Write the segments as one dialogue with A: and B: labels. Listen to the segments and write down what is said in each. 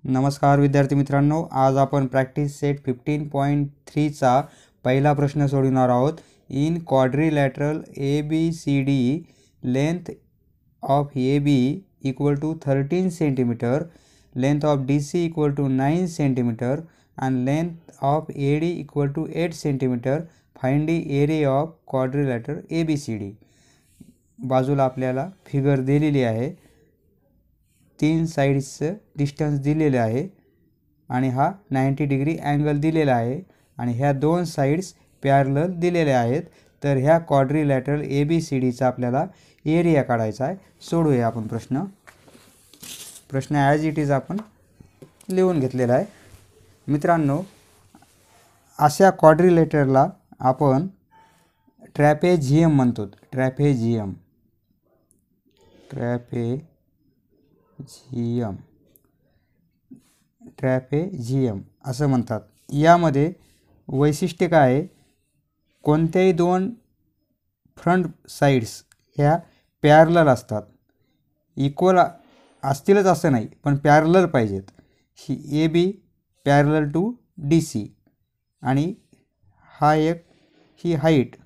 A: नमस्कार विद्यार्थी मित्रांनो, आज आपण प्रॅक्टिस सेट 15.3 चा पहिला प्रश्न सोडवणार आहोत. In quadrilateral ABCD length of AB equal to 13 centimetre, length of DC equal to 9 centimetre and length of AD equal to 8 centimetre. Find the area of quadrilateral ABCD. बाजूला आपल्याला फिगर दिलेली आहे, 3 साइड्सचं distance दिलेले आहे आणि हा 90 डिग्री अँगल दिलेला आहे आणि ह्या दोन साइड्स पॅरलल दिलेल्या आहेत. तर ह्या क्वाड्रिलॅटरल ABCDचा आपल्याला एरिया काढायचा आहे. सोडवूया आपण प्रश्न ॲज इट इज आपण लिहून घेतलेला आहे. मित्रांनो, अशा क्वाड्रिलॅटरला आपण ट्रॅपेझियम म्हणतो. ट्रॅपेझियम असं म्हणतात. यामध्ये वैशिष्ट्य काय आहे, कोणत्याही दोन फ्रंट साइड्स ह्या पॅरलल असतात. इक्वल असतीलच असं नाही, पण पॅरलल पाहिजेत. ही AB पॅरलल टू DC आणि ही हाईट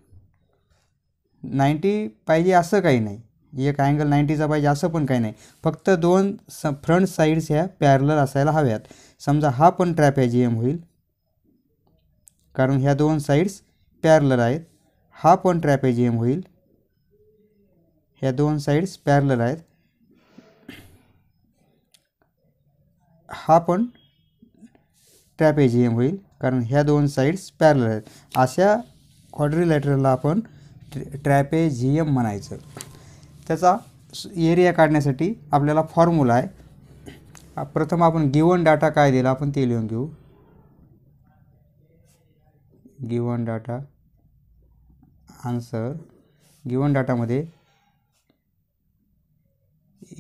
A: 90 पाहिजे असं काही नाही, एक अँगल 90चा पाहिजे असं पण काही नाही. फक्त दोन फ्रंट साइड्स ह्या पॅरलल असायला हव्यात. समजा हा पण ट्रॅपेझियम होईल, कारण ह्या दोन साइड्स पॅरलल आहेत. हा पण ट्रॅपेझियम होईल, ह्या दोन साइड्स पॅरलल आहेत. हा पण ट्रॅपेझियम होईल, कारण ह्या दोन साइड्स पॅरलल आहेत. अशा क्वाड्रिलॅटरलला आपण ट्रॅपेझियम म्हणायचं. त्याचा एरिया काढण्यासाठी आपल्याला फॉर्म्युला आहे. प्रथम आपण गिवन डाटा काय दिला आपण ते लिहून घेऊ. Given data answer. गिवन डाटामध्ये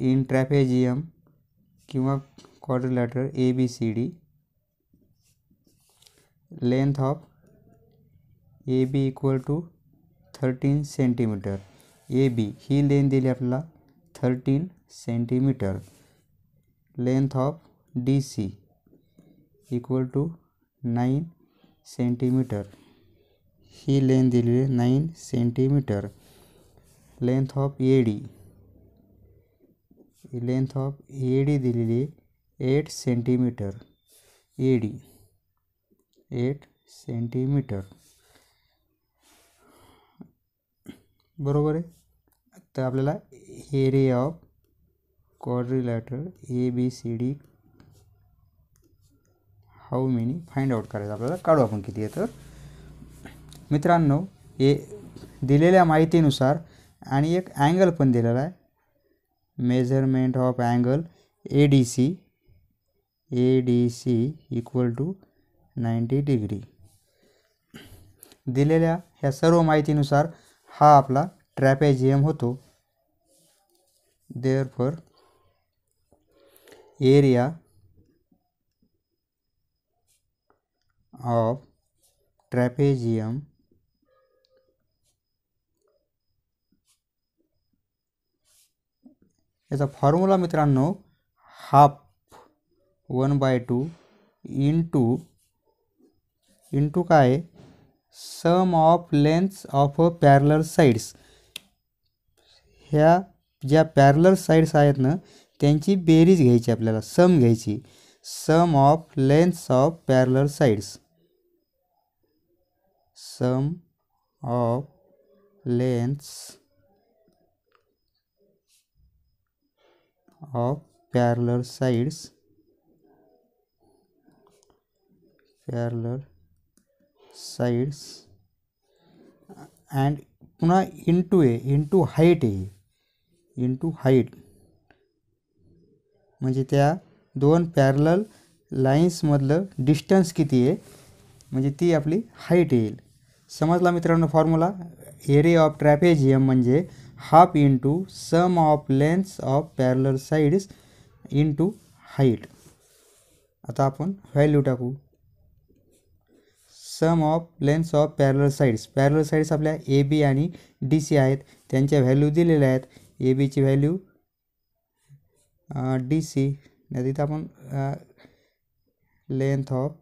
A: इन ट्रॅपेझियम किंवा quadrilateral ABCD length of AB equal to 13 centimetre. AB ही लेंथ दिली आपल्याला 13 centimetre. Length of DC equal to 9 centimetre. ही लेंथ दिलेली 9 सेंटीमीटर. लेंथ ऑफ AD दिलेली 8 सेंटीमीटर. AD 8 centimetre. बरोबर आहे. तर आपल्याला area of quadrilateral ABCD how many find out करायचं आपल्याला. काढू आपण किती आहे. तर मित्रांनो, दिलेल्या माहितीनुसार आणि एक अँगल पण दिलेला आहे, measurement of angle ADC equal to 90 degree. दिलेल्या ह्या सर्व माहितीनुसार हा आपला ट्रॅपेझियम होतो. देअरफॉर एरिया ऑफ ट्रॅपेझियम याचा फॉर्म्युला मित्रांनो, हाफ 1/2 इंटू काय, sum of lengths of parallel sides. ह्या ज्या पॅरलल साइड्स आहेत ना, त्यांची बेरीज घ्यायची आपल्याला, सम घ्यायची. Sum of lengths of parallel sides. Sum of lengths of parallel sides and पुन्हा इंटू हाईट आहे. इंटू हाईट म्हणजे त्या दोन पॅरलल लाईन्समधलं डिस्टन्स किती आहे, म्हणजे ती आपली हाईट येईल. समजला मित्रांनो फॉर्म्युला. एरिया ऑफ ट्रॅपेझियम म्हणजे half into sum of lengths of parallel sides into height. आता आपण व्हॅल्यू टाकू. Sum of lengths of parallel sides आपल्या AB आणि DC आहेत, त्यांच्या व्हॅल्यू दिलेल्या आहेत. ABची व्हॅल्यू DC, नाही तिथं आपण लेंथ ऑफ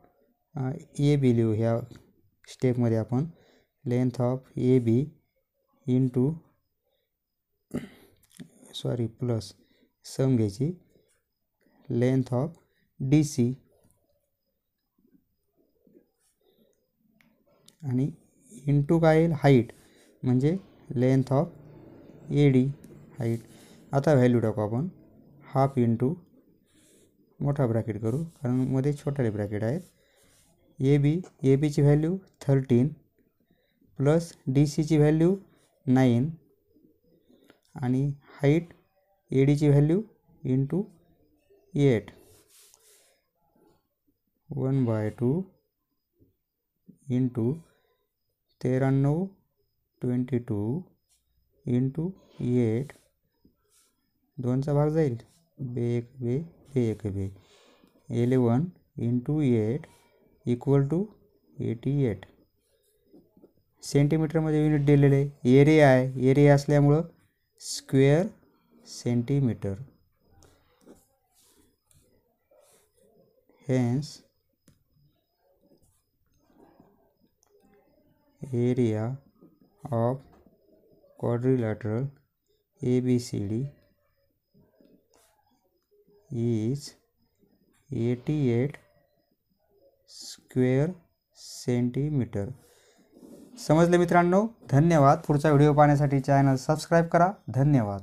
A: ए बी लिहू. ह्या स्टेपमध्ये आपण length of A B into plus sum घ्यायची लेंथ ऑफ डी सी आणि इंटू काय येईल हाईट म्हणजे length of A D height. आता व्हॅल्यू टाकू आपण हाफ इंटू मोठा ब्रॅकेट करू कारण मध्ये छोटे ब्रॅकेट आहेत. ए बीची व्हॅल्यू 13 प्लस डी सीची व्हॅल्यू 9 आणि हाईट ए डीची व्हॅल्यू इंटू 8 1/2 इंटू 93 22 इंटू 8 2चा भाग जाईल बे 1 बे 11 इंटू 8 इक्वल टू 88. सेंटीमीटरमध्ये युनिट दिलेले एरिया आहे. एरिया असल्यामुळं square centimetre. Hence area of quadrilateral ABCD is 88 square centimetre. समजले मित्रांनो? धन्यवाद. पुढचा व्हिडिओ पाहण्यासाठी चॅनल सबस्क्राईब करा. धन्यवाद.